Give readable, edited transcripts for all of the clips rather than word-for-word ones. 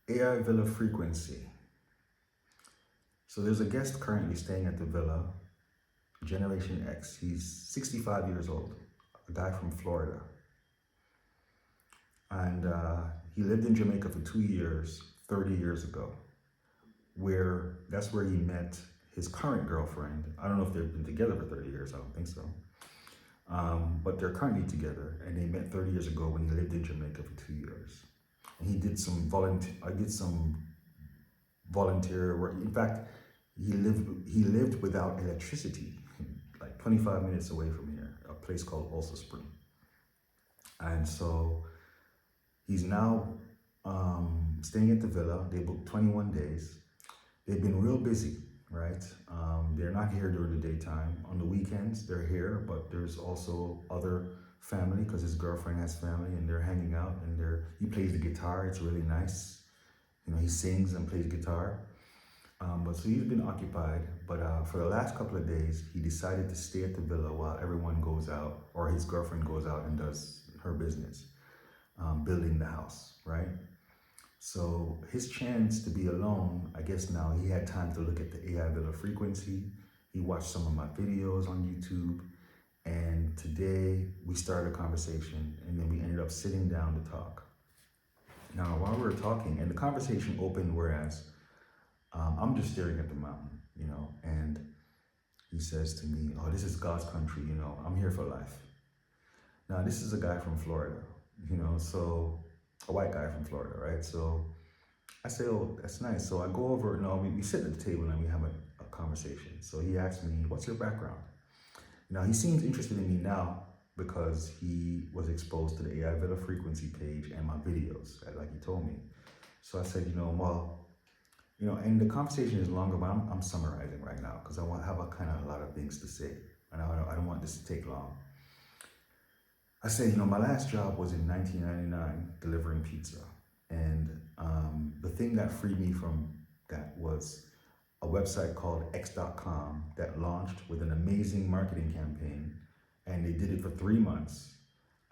AI villa frequency. So there's a guest currently staying at the villa, Generation X. He's 65 years old, a guy from Florida. And he lived in Jamaica for 2 years, 30 years ago, where that's where he met his current girlfriend. I don't know if they've been together for 30 years, I don't think so. But they're currently together, and they met 30 years ago when he lived in Jamaica for 2 years. And he did some volunteer work. In fact, he lived without electricity, like 25 minutes away from here, a place called Ulster Spring. And so he's now staying at the villa. They booked 21 days. They've been real busy, right? They're not here during the daytime. On the weekends, they're here, but there's also other family because his girlfriend has family, and they're hanging out. And he plays the guitar. It's really nice. You know, he sings and plays guitar. But so he's been occupied. But for the last couple of days, he decided to stay at the villa while everyone goes out, or his girlfriend goes out and does her business, building the house, right? So his chance to be alone, I guess now he had time to look at the AI villa frequency. He watched some of my videos on YouTube. And today we started a conversation, and then we ended up sitting down to talk. Now, while we were talking, and the conversation opened, whereas I'm just staring at the mountain, and he says to me, "Oh, this is God's country, I'm here for life." Now, this is a guy from Florida, so a white guy from Florida, right? So I say, "Oh, that's nice." So I go over, we sit at the table and we have a conversation. So he asked me, "What's your background?" Now, he seems interested in me now because he was exposed to the AI Villa frequency page and my videos, like he told me. So I said, and the conversation is longer, but I'm summarizing right now because I have a lot of things to say, and I don't want this to take long. I said, my last job was in 1999 delivering pizza. And the thing that freed me from that was a website called X.com that launched with an amazing marketing campaign. And they did it for 3 months.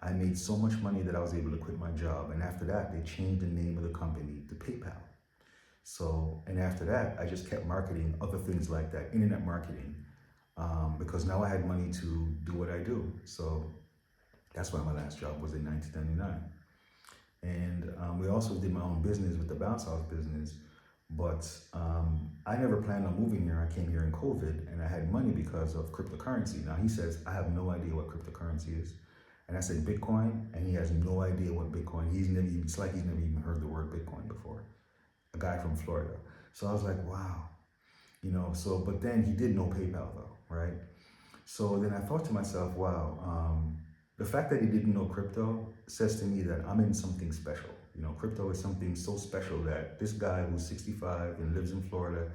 I made so much money that I was able to quit my job. And after that, they changed the name of the company to PayPal. So, and after that, I just kept marketing other things like that, internet marketing, because now I had money to do what I do. So that's why my last job was in 1999. And we also did my own business with the bounce house business. But I never planned on moving here. I came here in COVID, and I had money because of cryptocurrency. Now he says, I have no idea what cryptocurrency is. And I said, Bitcoin, and he has no idea what Bitcoin. It's like he's never even heard the word Bitcoin before. A guy from Florida. So I was like, wow. But then he did know PayPal though, right? So then I thought to myself, wow, the fact that he didn't know crypto says to me that I'm in something special. Crypto is something so special that this guy who's 65 and lives in Florida,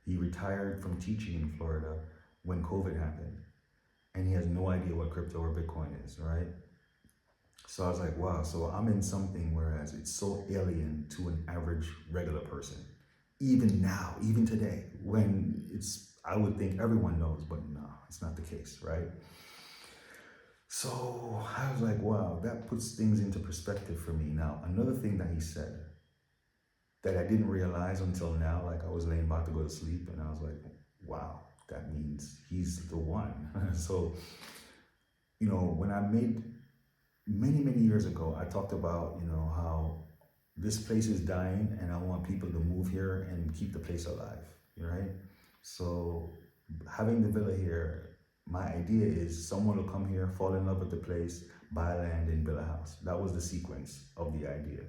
he retired from teaching in Florida when COVID happened. And he has no idea what crypto or Bitcoin is, right? So I was like, wow, so I'm in something whereas it's so alien to an average regular person. Even now, even today, when I would think everyone knows, but no, it's not the case, right? So I was like, wow, that puts things into perspective for me. Now, another thing that he said that I didn't realize until now, like I was laying about to go to sleep, and I was like, wow, that means he's the one. So, when I made many years ago, I talked about, how this place is dying and I want people to move here and keep the place alive, right? So having the villa here, my idea is someone will come here, fall in love with the place, buy land and build a house. That was the sequence of the idea.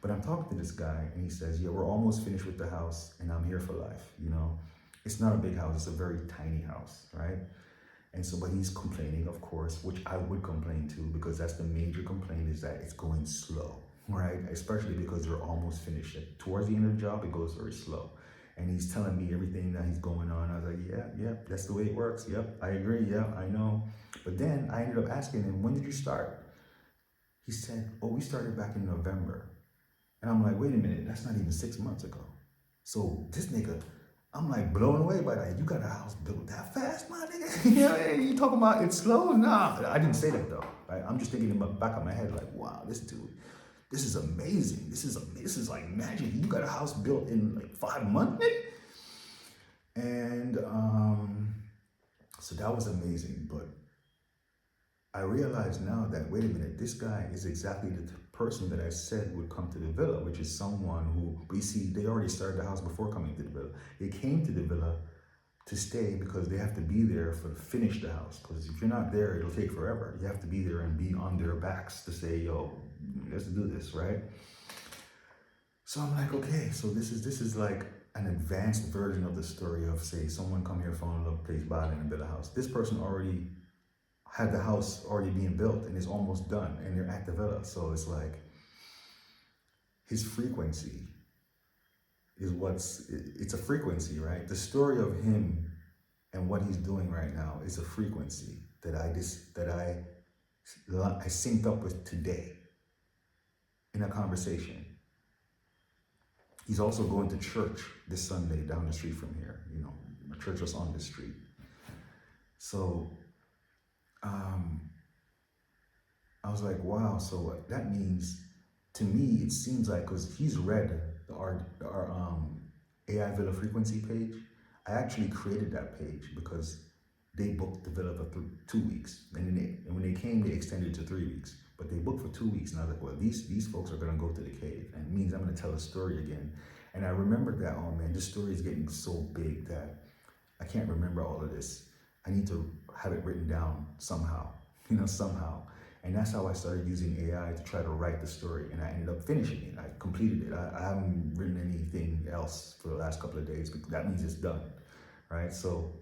But I'm talking to this guy and he says, yeah, we're almost finished with the house and I'm here for life, It's not a big house, it's a very tiny house, right? And so, but he's complaining, of course, which I would complain too, because that's the major complaint, is that it's going slow, right? Especially because they're almost finished. Towards the end of the job, it goes very slow. And he's telling me everything that he's going on. I was like, yeah, that's the way it works. Yep, I agree. Yeah, I know. But then I ended up asking him, when did you start? He said, oh, we started back in November. And I'm like, wait a minute, that's not even 6 months ago. So this nigga, I'm like blown away by that. You got a house built that fast, my nigga? You talking about it's slow? Nah, I didn't say that though. Right? I'm just thinking in the back of my head like, wow, this dude. This is amazing. This is like magic. You got a house built in like 5 months, and so that was amazing. But I realize now that, wait a minute, this guy is exactly the person that I said would come to the villa, which is someone who, we see, they already started the house before coming to the villa. They came to the villa to stay because they have to be there for finish the house. Because if you're not there, it'll take forever. You have to be there and be on their backs to say, yo, let's do this, right? So I'm like, okay, so this is like an advanced version of the story of, say, someone come here, fall in love, place buy and build a house. This person already had the house already being built and is almost done, and they're at the villa. So it's like his frequency is it's a frequency, right? The story of him and what he's doing right now is a frequency that I synced up with today in a conversation. He's also going to church this Sunday down the street from here. You know, a church was on the street. So I was like, wow, so that means, to me, it seems like, because he's read our AI Villa frequency page. I actually created that page because they booked the villa for 2 weeks. And when they came, they extended it to 3 weeks. But they booked for 2 weeks. And I was like, well, these folks are going to go to the cave. And it means I'm going to tell a story again. And I remembered that, oh man, this story is getting so big that I can't remember all of this. I need to have it written down somehow, somehow. And that's how I started using AI to try to write the story. And I ended up finishing it. I completed it. I haven't written anything else for the last couple of days, but that means it's done, right? So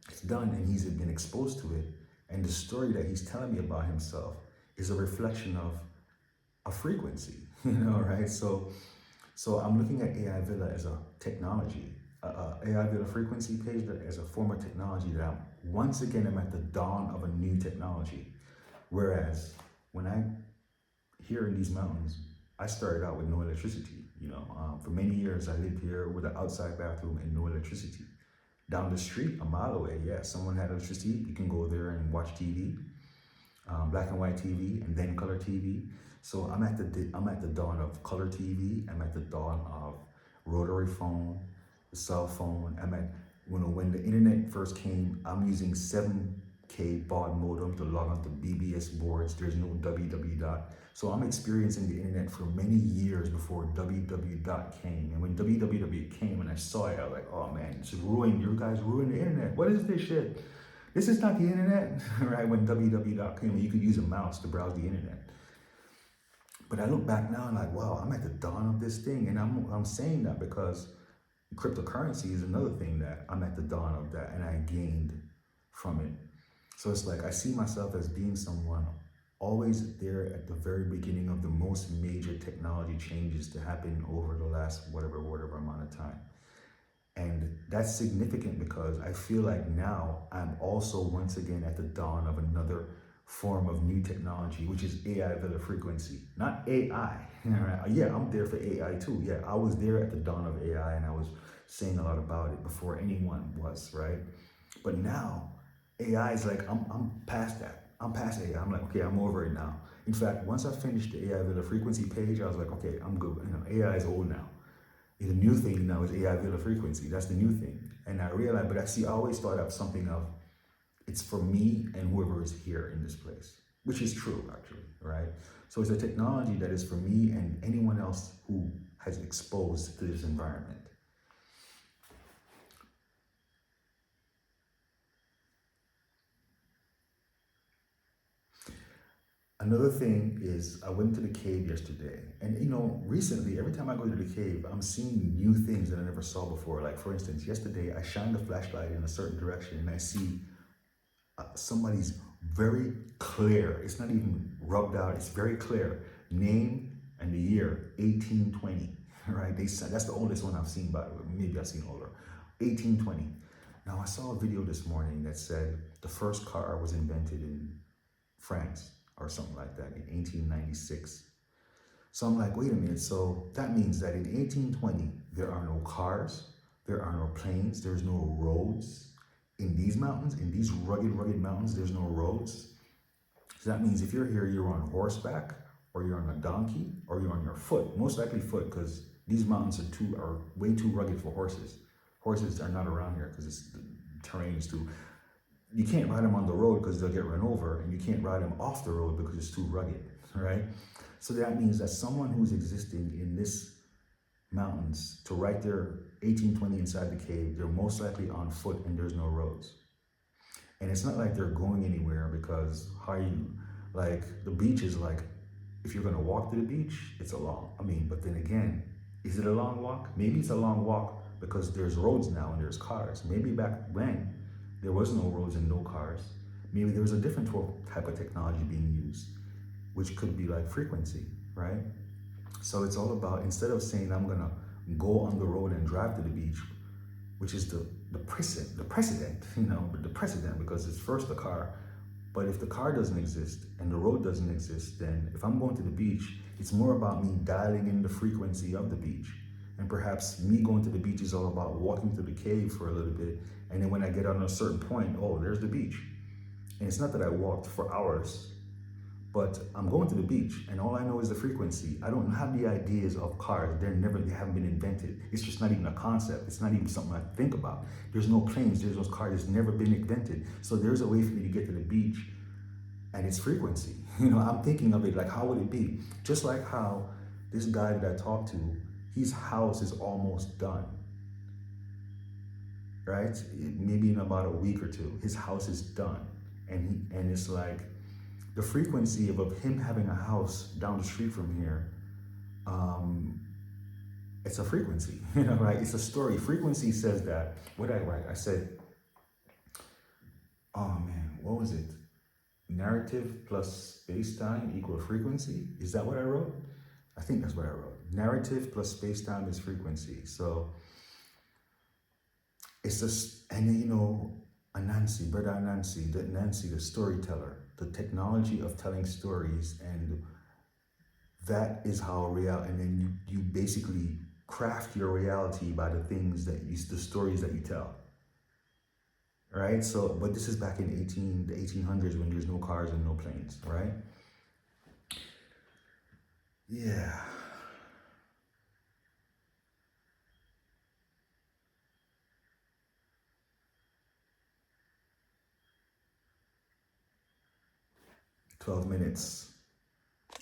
it's done, and he's been exposed to it. And the story that he's telling me about himself is a reflection of a frequency, right? So I'm looking at AI Villa as a technology, AI Villa frequency page as a form of technology that once again, I'm at the dawn of a new technology. Whereas when I here in these mountains, I started out with no electricity. For many years, I lived here with an outside bathroom and no electricity. Down the street, a mile away, yeah, someone had electricity. You can go there and watch TV, black and white TV, and then color TV. So I'm at the dawn of color TV. I'm at the dawn of rotary phone, the cell phone. I'm at when the internet first came. I'm using 7K baud modem to log on to BBS boards. There's no www dot. So I'm experiencing the internet for many years before www dot came. And when www came and I saw it, I was like, oh man, it's ruined. You guys ruined the internet. What is this shit? This is not the internet, right? When www dot came, you could use a mouse to browse the internet. But I look back now and like, wow, I'm at the dawn of this thing. And I'm saying that because cryptocurrency is another thing that I'm at the dawn of that, and I gained from it. So it's like I see myself as being someone always there at the very beginning of the most major technology changes to happen over the last whatever amount of time. And that's significant because I feel like now I'm also once again at the dawn of another form of new technology, which is AI Villa frequency, not AI. Yeah, I'm there for AI too. Yeah, I was there at the dawn of AI and I was saying a lot about it before anyone was, right? But now AI is like, I'm past that. I'm past AI. I'm like, okay, I'm over it now. In fact, once I finished the AI Villa frequency page, I was like, okay, I'm good. AI is old now. The new thing now is AI Villa frequency. That's the new thing. And I realized, but I always thought of something of, it's for me and whoever is here in this place, which is true actually, right? So it's a technology that is for me and anyone else who has exposed to this environment. Another thing is I went to the cave yesterday, and recently every time I go to the cave, I'm seeing new things that I never saw before. Like for instance, yesterday I shined the flashlight in a certain direction and I see somebody's very clear. It's not even rubbed out. It's very clear. Name and the year 1820. Right? That's the oldest one I've seen. By the way, maybe I've seen older. 1820. Now I saw a video this morning that said the first car was invented in France or something like that in 1896. So I'm like, wait a minute. So that means that in 1820 there are no cars, there are no planes, there's no roads. In these mountains, in these rugged mountains, there's no roads. So that means if you're here, you're on horseback or you're on a donkey, or you're on your foot. Most likely foot, because these mountains are way too rugged for horses. Horses are not around here because the terrain is too. You can't ride them on the road because they'll get run over, and you can't ride them off the road because it's too rugged, right? So that means that someone who's existing in this mountains to right there 1820 inside the cave, they're most likely on foot and there's no roads. And it's not like they're going anywhere because how you, like the beach is like, if you're gonna walk to the beach, it's a long, but then again, is it a long walk? Maybe it's a long walk because there's roads now and there's cars. Maybe back when there was no roads and no cars, maybe there was a different type of technology being used, which could be like frequency, right? So it's all about, instead of saying I'm gonna go on the road and drive to the beach, which is the precedent, the precedent, because it's first the car. But if the car doesn't exist and the road doesn't exist, then if I'm going to the beach, it's more about me dialing in the frequency of the beach. And perhaps me going to the beach is all about walking to the cave for a little bit. And then when I get on a certain point, oh, there's the beach. And it's not that I walked for hours, but I'm going to the beach and all I know is the frequency. I don't have the ideas of cars. They haven't been invented. It's just not even a concept. It's not even something I think about. There's no planes, there's no cars, it's never been invented. So there's a way for me to get to the beach and it's frequency. I'm thinking of it like, how would it be? Just like how this guy that I talked to, his house is almost done, right? Maybe in about a week or two, his house is done. And it's like, the frequency of him having a house down the street from here, it's a frequency, right? It's a story. Frequency says that. What did I write? I said, oh man, what was it? Narrative plus space-time equal frequency? Is that what I wrote? I think that's what I wrote. Narrative plus space-time is frequency. So it's just, and then, Anansi, brother Anansi, the storyteller, the technology of telling stories, and that is how and then you basically craft your reality by the things the stories that you tell, right? So, but this is back in the 1800s when there's no cars and no planes, right? Yeah. $12 minutes.